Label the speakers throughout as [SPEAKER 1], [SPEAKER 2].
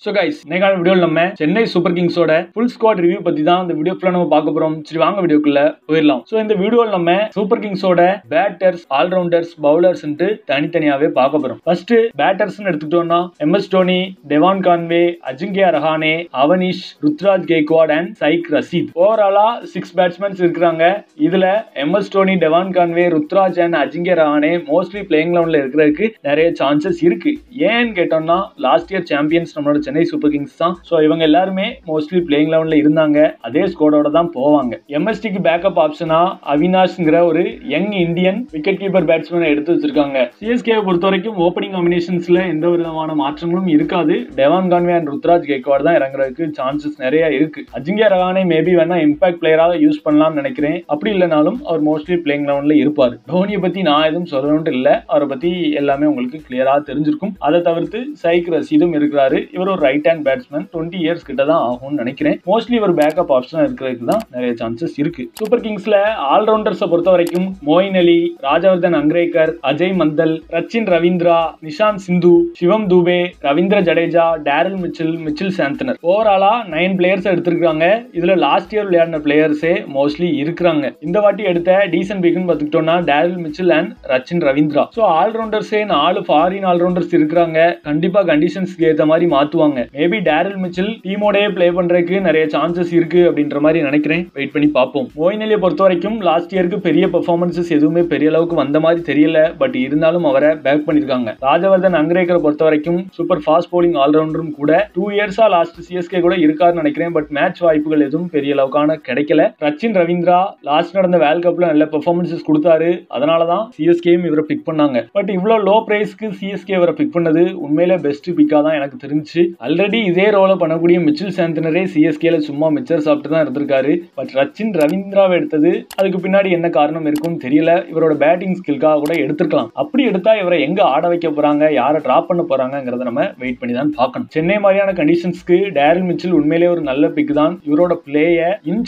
[SPEAKER 1] So guys, இன்னைக்கான வீடியோல நம்ம சென்னை சூப்பர் கிங்ஸோட ஃபுல் ஸ்குவாட் ரிவ்யூ பத்தி தான் இந்த வீடியோ ஃபுல்லா நம்ம பார்க்க போறோம். சரி வாங்க வீடியோக்குள்ள போயிடலாம். சோ இந்த வீடியோல நம்ம சூப்பர் கிங்ஸோட பேட்டர்ஸ், ஆல்ரவுண்டர்ஸ், பவுலர்ஸ் தனித்தனியாவே பார்க்க போறோம். ஃபர்ஸ்ட் பேட்டர்ஸ் எடுத்துக்கிட்டோம்னா MS Dhoni, Devon Conway, Ajinkya Rahane, Avanish, Ruturaj Gaikwad and Shaik Rasheed. ஓவராலா 6 பேட்ஸ்மேன்ஸ் இருக்காங்க. இதுல MS Dhoni, Devon Conway, Ruturaj and Ajinkya Rahane mostly playing லெவல்ல இருக்கிறதுக்கு நிறைய சான்சஸ் இருக்கு. ஏன்னு கேட்டோம்னா லாஸ்ட் இயர் சாம்பியன்ஸ் நம்மளோட சென்னை சூப்பர் கிங்ஸ் தான். சோ இவங்க எல்லாருமே மோஸ்ட்லி பிளேயிங் லெவல்ல இருந்தாங்க. அதே ஸ்குவாடோட தான் போவாங்க. MSTக்கு பேக்கப் ஆப்ஷனா அவினாஷ்ங்கிற ஒரு யங் இந்தியன் விக்கெட் கீப்பர் பேட்ஸ்மேனை எடுத்து வச்சிருக்காங்க. CSK பொறுத்த வரைக்கும் ஓப்பனிங் காம்பினேஷன்ஸ்ல எந்த விதமான மாற்றங்களும் இருக்காது. Devon Conway and Ruturaj Gaikwad தான் இறங்குறதுக்கு சான்சஸ் நிறைய இருக்கு. அஜிங்கியா ரஹானே மேபி வேணா இம்பாக்ட் பிளேயராக யூஸ் பண்ணலாம்னு நினைக்கிறேன். அப்படி இல்லைனாலும் அவர் மோஸ்ட்லி பிளேயிங் லெவல்ல இருப்பார். தோனியை பத்தி நான் எதுவும் சொல்லணும்னு இல்ல. அவரை பத்தி எல்லாமே உங்களுக்கு கிளியரா தெரிஞ்சிருக்கும். அதை தவிர்த்து சைக் ரஷீதும் இருக்கிறாரு. இவர் ஒரு ரைட் ஹேண்ட் பேட்ஸ்மேன். 20 இயர்ஸ் கிட்ட தான் ஆகும்னு நினைக்கிறேன். மோஸ்ட்லி ஒரு பேக்கப் ஆப்ஷனா இருக்கிறதுக்கு தான் நிறைய சான்சஸ் இருக்கு. சூப்பர் கிங்ஸ்ல ஆல்ரவுண்டர்ஸை பொறுத்த வரைக்கும் மொயின் அலி, ராஜவர்தன் அங்ரேக்கர், அஜய் மந்தல், ரச்சின் ரவீந்திரா, நிஷாந்த் சிந்து, சிவம் தூபே, ரவீந்திர ஜடேஜா, டேரில் மிச்சில் சாந்தனர். ஓவராலா 9 பிளேயர்ஸ் எடுத்திருக்காங்க. இதுல லாஸ்ட் இயர் விளையாடின பிளேயர்ஸே மோஸ்ட்லி இருக்கிறாங்க. இந்த வாட்டி எடுத்த டீசன்ட் பிக்னு பார்த்துக்கிட்டோம்னா Daryl Mitchell and Rachin Ravindra. So ஆல்ரவுண்டர்ஸே 4 ஃபாரின் ஆல்ரவுண்டர்ஸ் இருக்கிறாங்க. கண்டிப்பா கண்டிஷன்ஸ்க்கு ஏற்ற மாதிரி மாத்துவாங்க. மேபி டேரில் மிச்சில் டீமோடே பிளே பண்றதுக்கு நிறைய சான்சஸ் இருக்கு அப்படின்ற மாதிரி நினைக்கிறேன். வெயிட் பண்ணி பார்ப்போம். மொயின் அலியை பொறுத்த வரைக்கும் லாஸ்ட் இயருக்கு பெரிய பெர்ஃபார்மன்சஸ் எதுவுமே பெரிய அளவுக்கு வந்த மாதிரி தெரியல. பட் இருந்தாலும் அவரை பேக் பண்ணிருக்காங்க. ராஜவர்தன் அங்ரேக்கரை பொறுத்த வரைக்கும் சூப்பர் ஃபாஸ்ட் போலிங் ஆல்ரவுண்டரும் கூட 2 இயர்ஸா லாஸ்ட் CSK கூட இருக்காருன்னு நினைக்கிறேன். பட் மேட்ச் வாய்ப்புகள் எதுவும் பெரிய அளவுக்கான கிடைக்கல. ரச்சின் ரவீந்திரா லாஸ்ட் நடந்த வேர்ல்ட் கப்ல நல்ல பெர்ஃபார்மன்சஸ் கொடுத்தாரு. அதனாலதான் CSKயும் இவரை பிக் பண்ணாங்க. பட் இவ்வளவு லோ பிரைஸ்க்கு CSK இவரை பிக் பண்ணது உண்மையிலே பெஸ்ட் பிக்கா தான் எனக்கு தெரிஞ்சு. ஆல்ரெடி இதே ரோல பண்ணக்கூடிய மிச்சில் சாந்தனரே CSKல சும்மா மிச்சர் சாப்பிட்டு தான் இருந்திருக்காரு. பட் ரச்சின் ரவீந்திராவை எடுத்தது அதுக்கு பின்னாடி என்ன காரணம் இருக்குன்னு தெரியல. இவரோட பேட்டிங் ஸ்கில்காக கூட எடுத்திருக்கலாம். அப்படி எடுத்தா இவரை எங்க ஆட வைக்க போறாங்க, யாரை டிராப் பண்ண போறாங்கிறத நம்ம வெயிட் பண்ணி தான் பார்க்கணும். சென்னை மாதிரியான கண்டிஷன்ஸ்க்கு டேரில் மிச்சில் உண்மையிலே ஒரு நல்ல பிக் தான். இவரோட பிளேய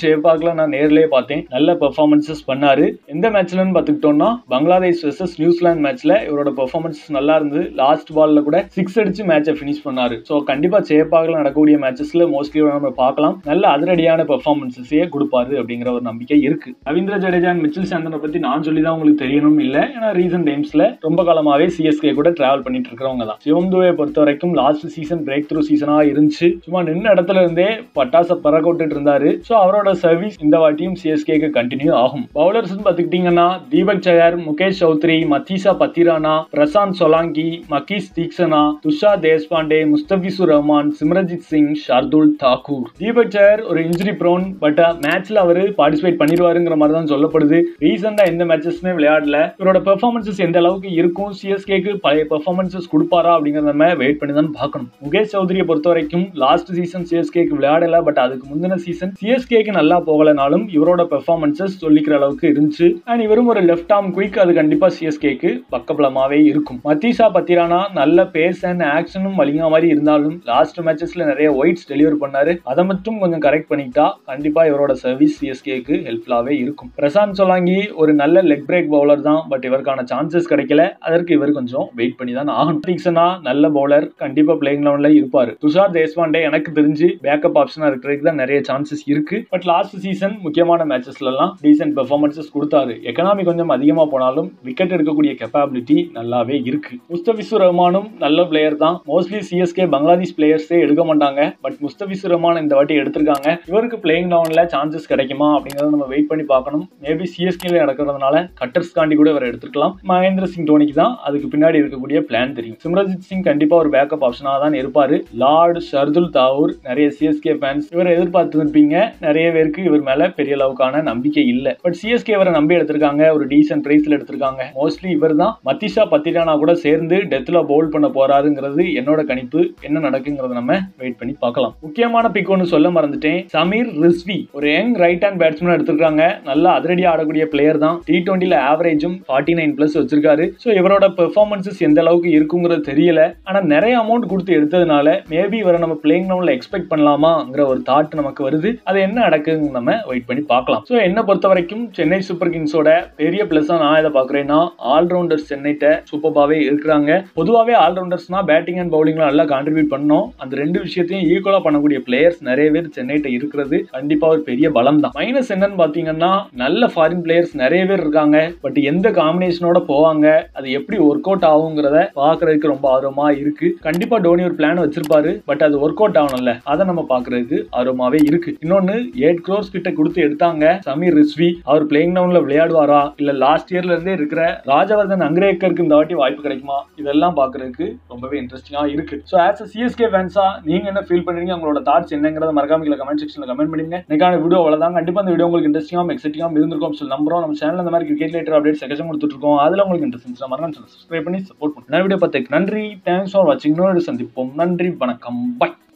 [SPEAKER 1] சேப்பாக்ல நான் நேர்லயே பார்த்தேன். நல்ல பெர்ஃபார்மன்சஸ் பண்ணாரு. எந்த மேட்ச்லன்னு பாத்துக்கிட்டோம்னா பங்களாதேஷ் வெர்சஸ் நியூசிலாந்து மேட்ச்ல இவரோட பெர்ஃபார்மன்ஸ் நல்லா இருந்தது. லாஸ்ட் பால்ல கூட 6 அடிச்சு மேட்சை பினிஷ் பண்ணாரு. சோ கண்டிப்பா சேப்பாக்ல நடக்கக்கூடிய மேட்சஸ்ல மோஸ்ட்லி நம்ம பார்க்கலாம். நல்ல அதிரடியான பெர்ஃபார்மன்ஸையே கொடுப்பாரு அப்படிங்கிற ஒரு நம்பிக்கை இருக்கு. ரவீந்திர ஜடேஜா அண்ட் மிச்சில் சாந்தனை பத்தி நான் சொல்லி தான் உங்களுக்கு தெரியணும் இல்ல. ஏன்னா ரீசன்ட் டைம்ஸ்ல ரொம்ப காலமாவே CSK கூட டிராவல் பண்ணிட்டு இருக்கிறவங்க தான். சிவம் தூபே பொறுத்த வரைக்கும் லாஸ்ட் சீசன் பிரேக் த்ரூ சீசனா இருந்துச்சு. சும்மா நின்ன இடத்துல இருந்தே பட்டாச பறக்கோட்டு இருந்தாரு. சோ அவரோட சர்வீஸ் இந்த வாட்டியும் CSK கண்டினியூ ஆகும். பவுலர்ஸ் பாத்துக்கிட்டீங்கன்னா தீபக் சஹர், முகேஷ் சௌத்ரி, மத்தீசா பத்திரானா, பிரசாந்த் சொலாங்கி, மகீஷ் தீக்ஷனா, துஷார் தேஷ்பாண்டே, முஸ்தபிசுர் ரஹ்மான், சிம்ரஜித் சிங், ஷார்துல் தாக்கூர். தீபக் சஹர் ஒரு இன்ஜுரி ப்ரோன். பட் மேட்ச்ல அவர் பார்ட்டிசிபேட் பண்ணிடுவாருங்கிற மாதிரி தான் சொல்லப்படுது. ரீசெண்டா எந்த மேட்சஸ்மே விளையாடல. இவரோட பெர்ஃபார்மன்சஸ் எந்த அளவுக்கு இருக்கும், CSKக்கு பழைய பெர்ஃபார்மன்சஸ் கொடுப்பாரா அப்படிங்கறத நம்ம வெயிட் பண்ணி தான் பார்க்கணும். முகேஷ் சௌத்ரியை பொறுத்த வரைக்கும் லாஸ்ட் சீசன் CSKக்கு விளையாடல. பட் அதுக்கு முந்தின சீசன் CSKக்கு நல்லா போகலனாலும் இவரோட பெர்ஃபார்மன்சஸ் சொல்லிக்கிற அளவுக்கு இருந்துச்சு. அண்ட் இவரும் ஒரு லெஃப்ட் ஆர்ம் குயிக். அது கண்டிப்பா CSKக்கு பக்கபலமாவே இருக்கும். மத்தீசா பத்திரானா நல்ல பேஸ் அண்ட் ஆக்ஷனும் வலிங்க மாதிரி இருந்தாலும் லாஸ்ட் மேட்சஸ்ல நிறைய ஒயிட்ஸ் டெலிவர் பண்ணாரு. அதை மட்டும் கொஞ்சம் கரெக்ட் பண்ணிட்டா கண்டிப்பா இவரோட சர்வீஸ் CSKக்கு ஹெல்ப்ஃபுல்லாவே இருக்கும். பிரசாந்த் சொலாங்கி ஒரு நல்ல லெக் பிரேக் பவுலர் தான். பட் இவருக்கான சான்சஸ் கிடைக்கல. அதற்கு இவர் கொஞ்சம் வெயிட் பண்ணி தான் ஆகணும். தீக்ஷனா நல்ல பவுலர், கண்டிப்பா பிளேயிங் லெவல்ல இருப்பாரு. துஷார் தேஷ்பாண்டே எனக்கு தெரிஞ்சு பேக்கப் ஆப்ஷனா இருக்கிறதுக்கு தான் நிறைய சான்சஸ் இருக்கு. பட் லாஸ்ட் சீசன் முக்கியமான மேட்சஸ்ல எல்லாம் டீசென்ட் பெர்ஃபார்மன்சஸ் கொடுத்தாரு. எக்கனாமி கொஞ்சம் அதிகமா போனாலும் விக்கெட் எடுக்கக்கூடிய கெப்பாபிலிட்டி நல்லாவே இருக்கு. முஸ்தபிசுர் ரஹ்மானும் நல்ல பிளேயர் தான். மோஸ்ட்லி CSK பங்களாதேஷ் பிளேயர்ஸே எடுக்க மாட்டாங்க. பட் முஸ்தபிசுர் ரஹ்மான் இந்த வாட்டி எடுத்திருக்காங்க. இவருக்கு பிளேயிங் லெவல்ல சான்சஸ் கிடைக்குமா அப்படிங்கறத நம்ம வெயிட் பண்ணி பார்க்கணும். மேபி CSKல நடக்கிறதுனால கட்டர்ஸ் காண்டி கூட இவர் எடுத்துக்கலாம். மகேந்திர சிங் தோனிக்கு தான் அதுக்கு பின்னாடி இருக்கக்கூடிய பிளான் தெரியும். சிம்ரஜித் சிங் கண்டிப்பா ஒரு பேக்கப் ஆப்ஷனா தான் இருப்பாரு. லார்ட் ஷர்துல் தாக்கூர் நிறைய CSK ஃபேன்ஸ் இவரை எதிர்பார்த்திருப்பீங்க. நிறைய பேருக்கு இவர் மேல பெரிய அளவுக்கான நம்பிக்கை இல்ல. பட் CSK இவரை நம்பி எடுத்திருக்காங்க. ஒரு டீசன்ட் பிரைஸ்ல எடுத்திருக்காங்க. மோஸ்ட்லி இவர் தான் மத்தீசா பத்திரானா கூட சேர்ந்து டெத்ல பவுல் பண்ண போறாருங்கிறது என்னோட கணிப்பு. என்ன நடக்குங்கிறத நம்ம வெயிட் பண்ணி பார்க்கலாம். முக்கியமான பிக் ஒன்னு சொல்ல மறந்துட்டேன். சமீர் ரிஸ்வி ஒரு யங் ரைட் ஹேண்ட் பேட்ஸ்மேன் எடுத்திருக்காங்க. நல்லா அதிரடியா ஆடக்கூடிய பிளேயர் தான். T20ல ஆவரேஜும் 49+ வச்சிருக்காரு. சோ இவரோட பெர்ஃபார்மன்ஸஸ் எந்த அளவுக்கு இருக்குங்கிறது தெரியல. ஆனா நிறைய அமௌண்ட் கொடுத்து எடுத்ததுனால மேபி இவரை நம்ம பிளேயிங் லெவல்ல எக்ஸ்பெக்ட் பண்ணலாமாங்கிற ஒரு தாட் நமக்கு வருது. அது என்ன நடக்குன்னு நம்ம வெயிட் பண்ணி பார்க்கலாம். சோ என்ன பொறுத்த வரைக்கும் சென்னை சூப்பர் கிங்ஸோட பெரிய பிளஸ்ஸா நான் இதை பாக்குறேன்னா ஆல்ரவுண்டர்ஸ் சென்னைட்ட சூப்பராகவே இருக்கிறாங்க. பொதுவாகவே ஆல்ரவுண்டர்ஸ்னா பேட்டிங் அண்ட் பவுலிங்ல நல்லா கான்ட்ரிபியூட் பண்ணோம். அந்த ரெண்டு விஷயத்தையும் ஈக்குவலா பண்ணக்கூடிய பிளேயர்ஸ் நிறைய பேர் சென்னைட்ட இருக்கிறது கண்டிப்பா ஒரு பெரிய பலம் தான். மைனஸ் என்னன்னு பாத்தீங்கன்னா நல்ல ஃபாரின் பிளேயர்ஸ் நிறைய பேர் இருக்காங்க. பட் எந்த காம்பினேஷனோட போவாங்க, அது எப்படி ஒர்க் அவுட் ஆகுங்கிறத பாக்குறதுக்கு ரொம்ப ஆர்வமா இருக்கு. கண்டிப்பா டோனி ஒரு பிளான் வச்சிருப்பாரு. பட் அது ஒர்க் அவுட் ஆகணும்ல, அதை நம்ம பாக்குறதுக்கு ஆர்வமாவே இருக்கு. இன்னொன்னு 8 crores கிட்ட கொடுத்து எடுத்தாங்க சமீர் ரிஸ்வி. அவர் பிளேயிங் டவுன்ல விளையாடுவாரா, இல்ல லாஸ்ட் இயர்ல இருந்தே இருக்கிற ராஜவர்தன் அங்கிரேக்கருக்கு இந்த வாட்டி வாய்ப்பு கிடைக்குமா, இதெல்லாம் பாக்குறதுக்கு ரொம்பவே இன்ட்ரெஸ்டிங்கா இருக்கு. சோ ஆஸ் a CSK ஃபேன்ஸா நீங்க என்ன ஃபீல் பண்றீங்க, உங்களோட தாட்ஸ் என்னங்கறத மறக்காம கீழ கமெண்ட் செக்ஷன்ல கமெண்ட் பண்ணுங்க. இன்னைக்கான வீடியோ அவ்வளவுதான். கண்டிப்பா இந்த வீடியோ உங்களுக்கு இன்ட்ரெஸ்டிங்கா எக்ஸைட்டிங்கா இருந்திருக்கும் சொல்லி நம்புறோம். நம்ம சேனல்ல இந்த மாதிரி கிரிக்கெட் ரிலேட்டட் அப்டேட்ஸ் எக்கச்சக்கம் கொடுத்துட்டு இருக்கோம். அதுல உங்களுக்கு இன்ட்ரெஸ்ட் இருந்துச்சுன்னா மறக்காம சப்ஸ்கிரைப் பண்ணி சப்போர்ட் பண்ணுங்க. இந்த வீடியோ பார்த்து நன்றி. தேங்க்ஸ் ஃபார் வாட்சிங். இன்னொரு சந்திப்போம். நன்றி, வணக்கம், பை.